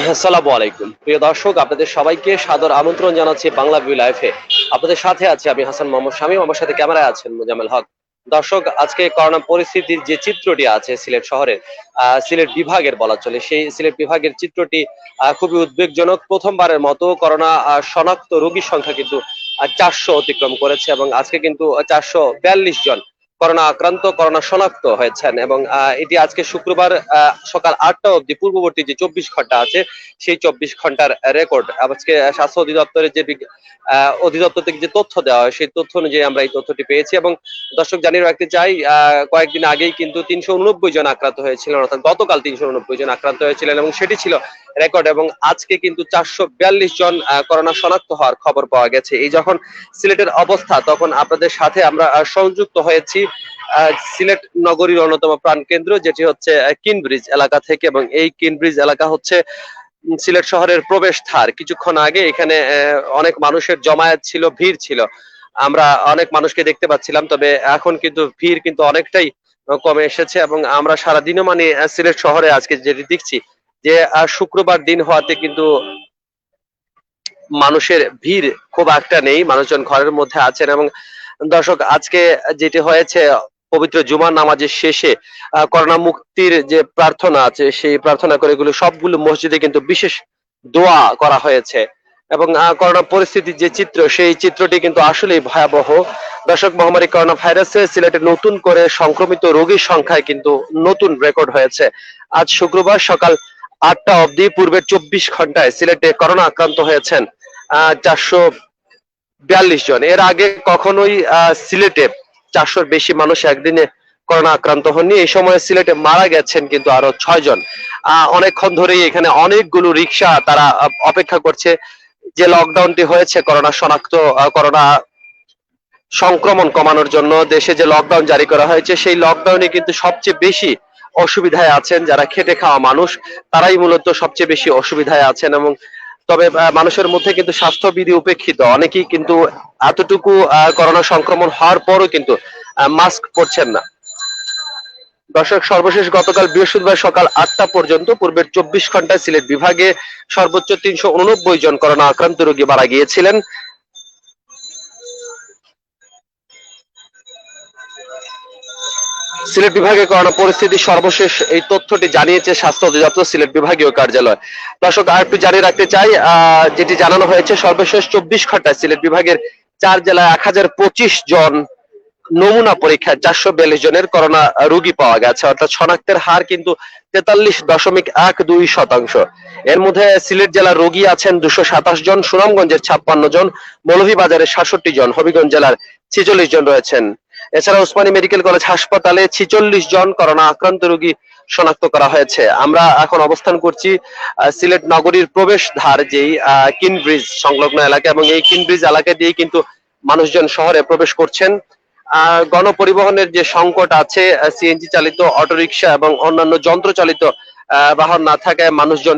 আসসালামু আলাইকুম প্রিয় দর্শক, আপনাদের সবাইকে সাদর আমন্ত্রণ জানাচ্ছি বাংলা ভিউ লাইফে। আপনাদের সাথে আছি আমি হাসান মোহাম্মদ শামীম, আমার সাথে ক্যামেরায় আছেন মোজাম্মেল হক। দর্শক, আজকে করোনা পরিস্থিতির যে চিত্রটি আছে সিলেট শহরের, সিলেট বিভাগের বলা চলে, সেই সিলেট বিভাগের চিত্রটি খুবই উদ্বেগজনক। প্রথমবারের মতো করোনা শনাক্ত রোগীর সংখ্যা কিন্তু 400 অতিক্রম করেছে এবং আজকে কিন্তু 442 জন করোনা আক্রান্ত, করোনা শনাক্ত হয়েছেন এবং এটি আজকে শুক্রবার সকাল 8টা অবধি পূর্ববর্তী যে 24 ঘন্টা আছে সেই 24 ঘন্টার রেকর্ড। আজকে স্বাস্থ্য অধিদপ্তরের যে অধিদপ্তর থেকে যে তথ্য দেওয়া হয় সেই তথ্য অনুযায়ী আমরা এই তথ্যটি পেয়েছি। এবং দর্শক জানিয়ে রাখতে চাই, কয়েকদিন আগেই কিন্তু 389 জন আক্রান্ত হয়েছিলেন, অর্থাৎ গতকাল 389 জন আক্রান্ত হয়েছিলেন এবং সেটি ছিল রেকর্ড। এবং আজকে কিন্তু 442 জন করোনা শনাক্ত হওয়ার খবর পাওয়া গেছে। এই যখন সিলেটের অবস্থা, তখন আপনাদের সাথে আমরা সংযুক্ত হয়েছি সিলেট নগরীর অন্যতম প্রাণকেন্দ্র, যেটি হচ্ছে কিনব্রিজ এলাকা থেকে। এবং এই কিনব্রিজ এলাকা হচ্ছে সিলেট শহরের প্রবেশ দ্বার। কিছুক্ষণ আগে এখানে অনেক মানুষের জমায়েত ছিল, ভিড় ছিল, আমরা অনেক মানুষকে দেখতে পাচ্ছিলাম। তবে এখন কিন্তু ভিড় কিন্তু অনেকটাই কমে এসেছে এবং আমরা সারাদিনও মানে সিলেট শহরে আজকে যেটি দেখছি যে শুক্রবার দিন হওয়াতে কিন্তু মানুষের ভিড় খুব একটা নেই, মানুষজন ঘরের মধ্যে আছেন। এবং দর্শক, আজকে যেটি হয়েছে, পবিত্র জুমার নামাজের শেষে করোনা মুক্তির যে প্রার্থনা আছে সেই প্রার্থনা করে এগুলো সবগুলো মসজিদে কিন্তু বিশেষ দোয়া করা হয়েছে। এবং করোনা পরিস্থিতির যে চিত্র, সেই চিত্রটি কিন্তু আসলেই ভয়াবহ। দর্শক, মহামারী করোনা ভাইরাসে সিলেটে নতুন করে সংক্রমিত রোগীর সংখ্যায় কিন্তু নতুন রেকর্ড হয়েছে। আজ শুক্রবার সকাল 8টা অবধি পূর্বের 24 ঘন্টায় সিলেটে করোনা আক্রান্ত হয়েছেন 442 জন। এর আগে কখনোই সিলেটে 400-র বেশি মানুষ একদিনে করোনা আক্রান্ত হননি। এই সময় সিলেটে মারা গেছেন কিন্তু আরো 6 জন। অনেকক্ষণ ধরেই এখানে অনেকগুলো রিক্সা তারা অপেক্ষা করছে। যে লকডাউনটি হয়েছে করোনা শনাক্ত, করোনা সংক্রমণ কমানোর জন্য দেশে যে লকডাউন জারি করা হয়েছে, সেই লকডাউনে কিন্তু সবচেয়ে বেশি অসুবিধায় আছেন যারা খেটে খাওয়া মানুষ, তারাই মূলত সবচেয়ে বেশি অসুবিধায় আছেন। এবং তবে মানুষের মধ্যে কিন্তু স্বাস্থ্যবিধি উপেক্ষিত অনেকেই কিন্তু এতটুকু করোনা সংক্রমণ হওয়ার পরও কিন্তু মাস্ক পরছেন না। দর্শক, সর্বশেষ গতকাল বৃহস্পতিবার সকাল 8টা পর্যন্ত পূর্বের 24 ঘন্টায় সিলেট বিভাগে সর্বোচ্চ 389 জন করোনা আক্রান্ত রোগী মারা গিয়েছিলেন। সিলেট বিভাগে করোনা পরিস্থিতি সর্বশেষ এই তথ্যটি জানিয়েছে স্বাস্থ্য অধিদপ্তর সিলেট বিভাগীয় কার্যালয়। দর্শক, আর একটু জানিয়ে রাখতে চাই, যেটি জানানো হয়েছে সর্বশেষ 24 ঘন্টায় সিলেট বিভাগের 4 জেলায় 1025 জন নমুনা পরীক্ষায় 442 জনের করোনা রোগী পাওয়া গেছে, অর্থাৎ শনাক্তের হার কিন্তু 43.12%। এর মধ্যে সিলেট জেলার রোগী আছেন 227 জন, সুনামগঞ্জের 56 জন, মৌলভীবাজারের 67 জন, হবিগঞ্জ জেলার 46 জন রয়েছেন। এছাড়া ওসমানী মেডিকেল কলেজ হাসপাতালে 46 জন করোনা আক্রান্ত রোগী শনাক্ত করা হয়েছে। আমরা এখন অবস্থান করছি সিলেট নগরীর প্রবেশ দ্বার, যেই কিনব্রিজ সংলগ্ন এলাকা, এবং এই কিনব্রিজ এলাকা দিয়ে কিন্তু মানুষজন শহরে প্রবেশ করছেন। গণপরিবহনের যে সংকট আছে, সিএনজি চালিত অটোরিকশা এবং অন্যান্য যন্ত্র চালিত বাহন না থাকায় মানুষজন,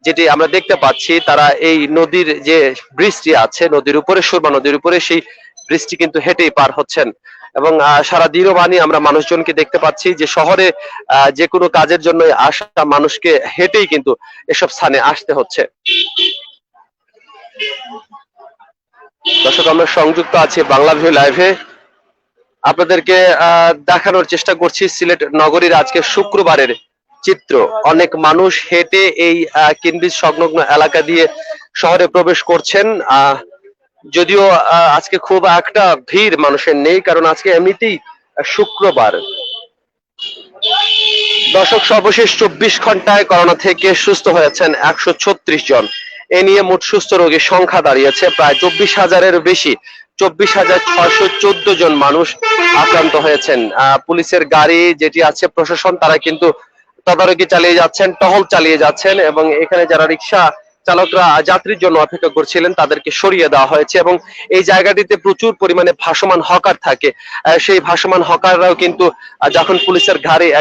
যেটি আমরা দেখতে পাচ্ছি, তারা এই নদীর যে ব্রিজটি আছে নদীর উপরে, সুরমা নদীর উপরে, সেই ব্রিজটি কিন্তু হেঁটেই পার হচ্ছেন। এবং সারা দিনবাণী আমরা মানুষজনকে দেখতে পাচ্ছি যে শহরে যে কোনো কাজের জন্য আসা মানুষকে হেঁটেই কিন্তু এসব স্থানে আসতে হচ্ছে। দর্শক, আমরা সংযুক্ত আছি বাংলা ভিউ লাইভে, আপনাদেরকে দেখানোর চেষ্টা করছি সিলেট নগরীর আজকে শুক্রবারের চিত্র। অনেক মানুষ হেঁটে এই কিনব্রিজ সংলগ্ন এলাকা দিয়ে শহরে প্রবেশ করছেন। যদিও আজকে খুব একটা ভিড় মানুষের নেই, কারণ আজকে এমনিতেই শুক্রবার। দর্শক, সর্বশেষ 24 ঘন্টায় করোনা থেকে সুস্থ হয়েছেন 136 জন। এ নিয়ে মোট সুস্থ রোগীর সংখ্যা দাঁড়িয়েছে প্রায় 24,000-এর বেশি। 24,614 জন মানুষ আক্রান্ত হয়েছেন। পুলিশের গাড়ি যেটি আছে, প্রশাসন, তারা কিন্তু তদারকি চালিয়ে যাচ্ছেন, টহল চালিয়ে যাচ্ছেন। এবং এখানে যারা রিক্সা চালকরা যাত্রীর জন্য অপেক্ষা করছিলেন তাদেরকে সরিয়ে দেওয়া হয়েছে। এবং এই জায়গাটিতে প্রচুর পরিমাণে ভাসমান হকার থাকে, সেই ভাসমান হকাররাও কিন্তু যখন পুলিশের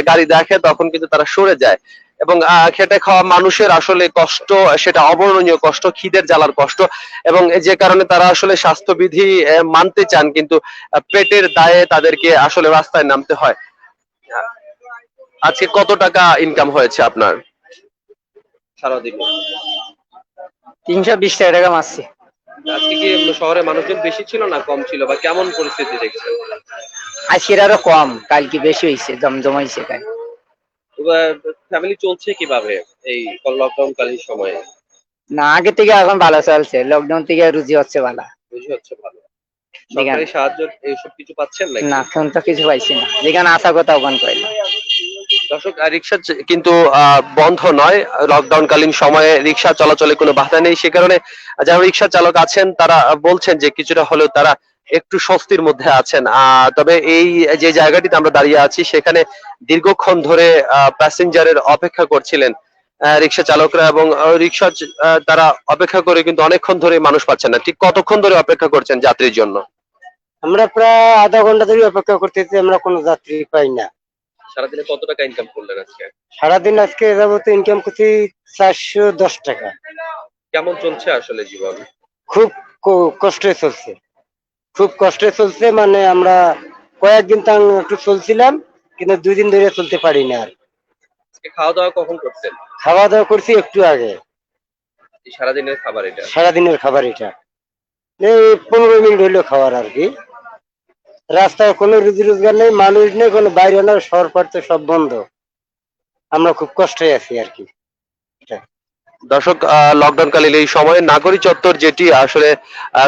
গাড়ি দেখে তখন কিন্তু তারা সরে যায়। এবং খেটে খাওয়া মানুষের আসলে কষ্ট, সেটা অবর্ণনীয় কষ্ট, খিদের জ্বালার কষ্ট। এবং যে কারণে তারা আসলে স্বাস্থ্যবিধি মানতে চান, কিন্তু পেটের দায়ে তাদেরকে আসলে রাস্তায় নামতে হয়। আজকে কত টাকা ইনকাম হয়েছে আপনার? সারাদিনে? 320 টাকা মারছি। আজকে কি শহরে মানুষজন বেশি ছিল না কম ছিল, বা কেমন পরিস্থিতি দেখছেন? আজকের আরো কম, কালকে বেশি হয়েছে, জমজম হয়েছে কাল। ফ্যামিলি চলছে কিভাবে এই লকডাউন কালীন সময়ে? না, আগে থেকে এখন ভালো চলছে, লকডাউন থেকে রুজি হচ্ছে ভালো। বুঝি হচ্ছে ভালো। যেখানে সরকারি সাহায্য এইসব কিছু পাচ্ছেন নাকি? না, এখন তো কিছু পাইছি না, যেখানে আসা কথা ওখানে পাইলাম। দর্শক, রিক্সা কিন্তু বন্ধ নয়। লকডাউন কালীন সময়ে রিক্সা চলাচলে কোনো বাধা নেই, সে কারণে যারা রিক্সা চালক আছেন তারা বলছেন যে কিছুটা হলেও তারা একটু স্বস্তির মধ্যে আছেন। তবে এই যে জায়গাটিতে আমরা দাঁড়িয়ে আছি সেখানে দীর্ঘক্ষণ ধরে প্যাসেঞ্জারের অপেক্ষা করছিলেন রিক্সা চালকরা, এবং রিক্সা তারা অপেক্ষা করে কিন্তু অনেকক্ষণ ধরে মানুষ পাচ্ছেন না। ঠিক কতক্ষণ ধরে অপেক্ষা করছেন যাত্রীর জন্য? আমরা প্রায় আধা ঘন্টা ধরে অপেক্ষা করতেছি, আমরা কোনো যাত্রী পাই না। সারাদিনে কত টাকা ইনকাম করলেন আজকে? সারাদিন আজকে যাবত ইনকাম করছি 410 টাকা। কেমন চলছে আসলে জীবন? খুব কষ্টে চলছে, খুব কষ্টে চলছে। মানে আমরা কয়েকদিন তাং একটু চলছিলাম, কিন্তু 2 দিন ধরে চলতে পারি না আর। আজকে খাওয়া দাওয়া কখন করছেন? খাওয়া দাওয়া করছি একটু আগে। এই সারাদিনের খাবার এটা? সারাদিনের খাবার এটা, এই 15 মিনিট হইলো খাওয়ার আর কি। রাস্তায় কোনো রুজি রোজগার নেই, মানুষ নেই, কোনো বাইরে না, শহর পাড়তে সব বন্ধ। আমরা খুব কষ্টে আছি আর কি। দর্শক, লকডাউন কালীন এই সময়ে নাগরী চত্বর, যেটি আসলে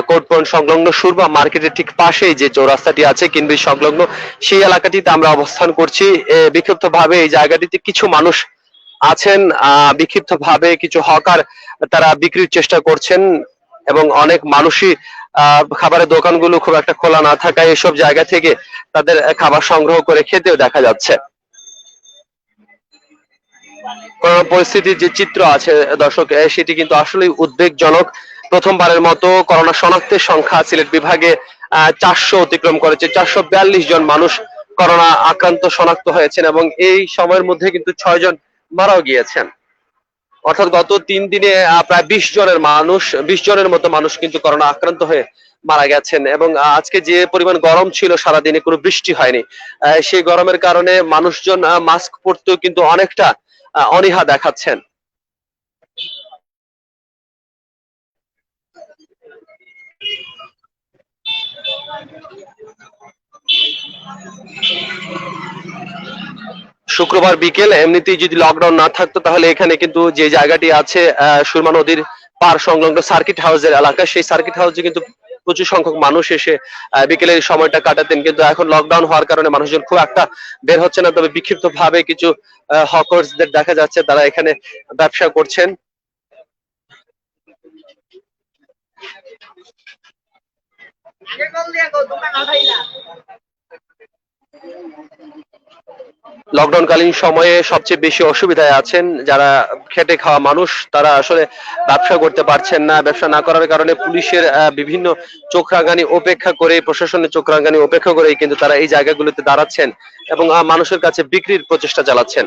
কোর্ট পয়েন্ট সংলগ্ন সুরমা মার্কেটের ঠিক পাশেই যে চৌরাস্তাটি আছে কিনবি সংলগ্ন, সেই এলাকাটিতে আমরা অবস্থান করছি। বিক্ষিপ্ত ভাবে এই জায়গাটিতে কিছু মানুষ আছেন, বিক্ষিপ্ত ভাবে কিছু হকার তারা বিক্রির চেষ্টা করছেন, এবং অনেক মানুষই খাবারের দোকানগুলো খুব একটা খোলা না থাকায় এসব জায়গা থেকে তাদের খাবার সংগ্রহ করে খেতেও দেখা যাচ্ছে। পরিস্থিতির যে চিত্র আছে দর্শক, সেটি কিন্তু আসলেই উদ্বেগজনক। প্রথমবারের মতো করোনা শনাক্তের সংখ্যা সিলেট বিভাগে 400 অতিক্রম করেছে। 442 জন মানুষ করোনা আক্রান্ত শনাক্ত হয়েছেন, এবং এই সময়ের মধ্যে কিন্তু 6 জন মারাও গিয়েছেন। অর্থাৎ গত 3 দিনে প্রায় 20 জনের মতো মানুষ কিন্তু করোনা আক্রান্ত হয়ে মারা গেছেন। এবং আজকে যে পরিমাণ গরম ছিল, সারাদিনে কোনো বৃষ্টি হয়নি, সেই গরমের কারণে মানুষজন মাস্ক পরতেও কিন্তু অনেকটা অনীহা দেখাচ্ছেন। শুক্রবার বিকেল, এমনিতেই যদি লকডাউন না থাকতো তাহলে এখানে কিন্তু যে জায়গাটি আছে সুরমা নদীর পার সংলগ্ন সার্কিট হাউসের এলাকা, সেই সার্কিট হাউসে কিন্তু প্রচুর সংখ্যক মানুষ এসে বিকেলের সময়টা কাটাতেন। কিন্তু এখন লকডাউন হওয়ার কারণে মানুষজন খুব একটা বের হচ্ছে না। তবে বিক্ষিপ্ত ভাবে কিছু হকার্সদের দেখা যাচ্ছে, তারা এখানে ব্যবসা করছেন। লকডাউন কালীন সময়ে সবচেয়ে বেশি অসুবিধায় আছেন যারা খেটে খাওয়া মানুষ, তারা আসলে ব্যবসা করতে পারছেন না। ব্যবসা না করার কারণে পুলিশের বিভিন্ন চোখ রাঙানি উপেক্ষা করে, প্রশাসনের চোখ রাঙানি উপেক্ষা করেই কিন্তু তারা এই জায়গাগুলোতে দাঁড়াচ্ছেন এবং মানুষের কাছে বিক্রির প্রচেষ্টা চালাচ্ছেন।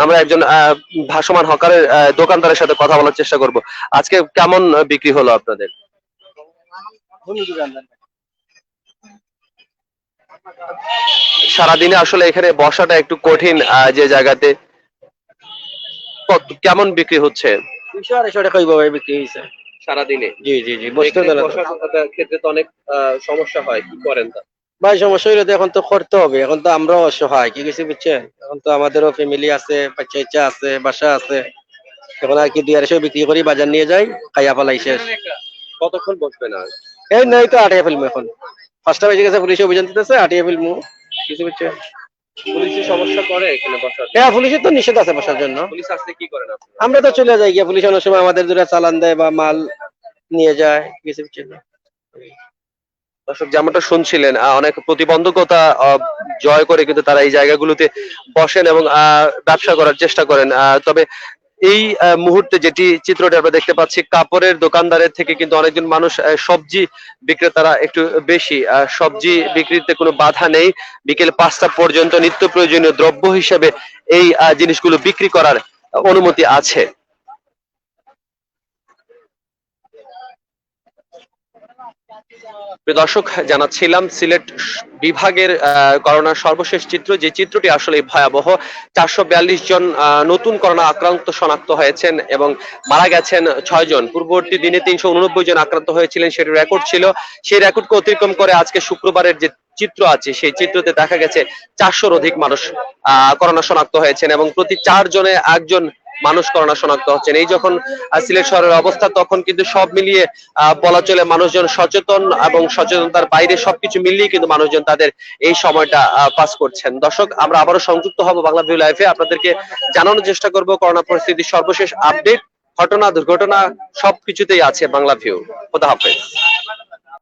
আমরা একজন ভাসমান হকারের দোকানদারের সাথে কথা বলার চেষ্টা করব। আজকে কেমন বিক্রি হলো আপনাদের? সারাদিনে আসলে এখানে বসাটা একটু কঠিন, যে জায়গাতে কেমন বিক্রি হচ্ছে? 200-250 টাকা ওইভাবে বিক্রি হয়েছে সারাদিনে? জি জি জি, বসতে এখানে দেন বসার ক্ষেত্রে তো অনেক সমস্যা হয়, কি করেন তা? ভাই। সমস্যা হইলে তো এখন তো করতে হবে, এখন তো আমরাও অসহায়, কি কিছু বুঝছেন। এখন তো আমাদেরও ফ্যামিলি আছে, বাচ্চা ইচ্ছা আছে, বাসা আছে। এখন আর কি 200 বিক্রি করি, বাজার নিয়ে যাই, খাইয়া পালাই শেষ। কতক্ষণ বসবে না? এই নাই তো আটিয়ে ফেলবো এখন। 5টা বেজে গেছে, পুলিশ অভিযান দিতেছে, আটিয়ে ফেলবো। কিছু বুঝছেন। পুলিশের সমস্যা করে এখানে বসার? হ্যাঁ, পুলিশের তো নিষেধ আছে বসার জন্য। পুলিশ আসলে কি করেন আপনারা? আমরা তো চলে যাই গিয়া, পুলিশ অনেক সময় আমাদের দূরে চালান দেয় বা মাল নিয়ে যায়, কিছু বুঝছেন না। দর্শক, যেমনটা শুনছিলেন, অনেক প্রতিবন্ধকতা জয় করে কিন্তু তারা এই জায়গাগুলোতে বসেন এবং ব্যবসা করার চেষ্টা করেন। তবে এই মুহূর্তে যেটি চিত্রটি আমরা দেখতে পাচ্ছি, কাপড়ের দোকানদারের থেকে কিন্তু অনেকজন মানুষ সবজি বিক্রেতারা একটু বেশি, সবজি বিক্রিতে কোনো বাধা নেই। বিকেল 5টা পর্যন্ত নিত্য প্রয়োজনীয় দ্রব্য হিসেবে এই জিনিসগুলো বিক্রি করার অনুমতি আছে। প্রিয় দর্শক, জানাচ্ছিলাম সিলেট বিভাগের করোনার সর্বশেষ চিত্র, যে চিত্রটি আসলে ভয়াবহ। 442 জন নতুন করোনা আক্রান্ত শনাক্ত হয়েছেন এবং মারা গেছেন 6 জন। পূর্ববর্তী দিনে 389 জন আক্রান্ত হয়েছিলেন, সেটি রেকর্ড ছিল। সেই রেকর্ডকে অতিক্রম করে আজকে শুক্রবারের যে চিত্র আছে, সেই চিত্রতে দেখা গেছে 400-র অধিক মানুষ করোনা শনাক্ত হয়েছেন এবং প্রতি 4 জনে একজন মানুষ করোনা শনাক্ত হচ্ছেন। এই যখন সিলেট শহরের অবস্থা, তখন কিন্তু সব মিলিয়ে বলা চলে মানুষজন সচেতন এবং সচেতনতার বাইরে সবকিছু মিলিয়ে কিন্তু মানুষজন তাদের এই সময়টা পাস করছেন। দর্শক, আমরা আবারও সংযুক্ত হব বাংলা ভিউ লাইভে, আপনাদেরকে জানানোর চেষ্টা করব করোনা পরিস্থিতির সর্বশেষ আপডেট, ঘটনা দুর্ঘটনা সবকিছুতেই আছে বাংলা ভিউ। খোদা হাফেজ।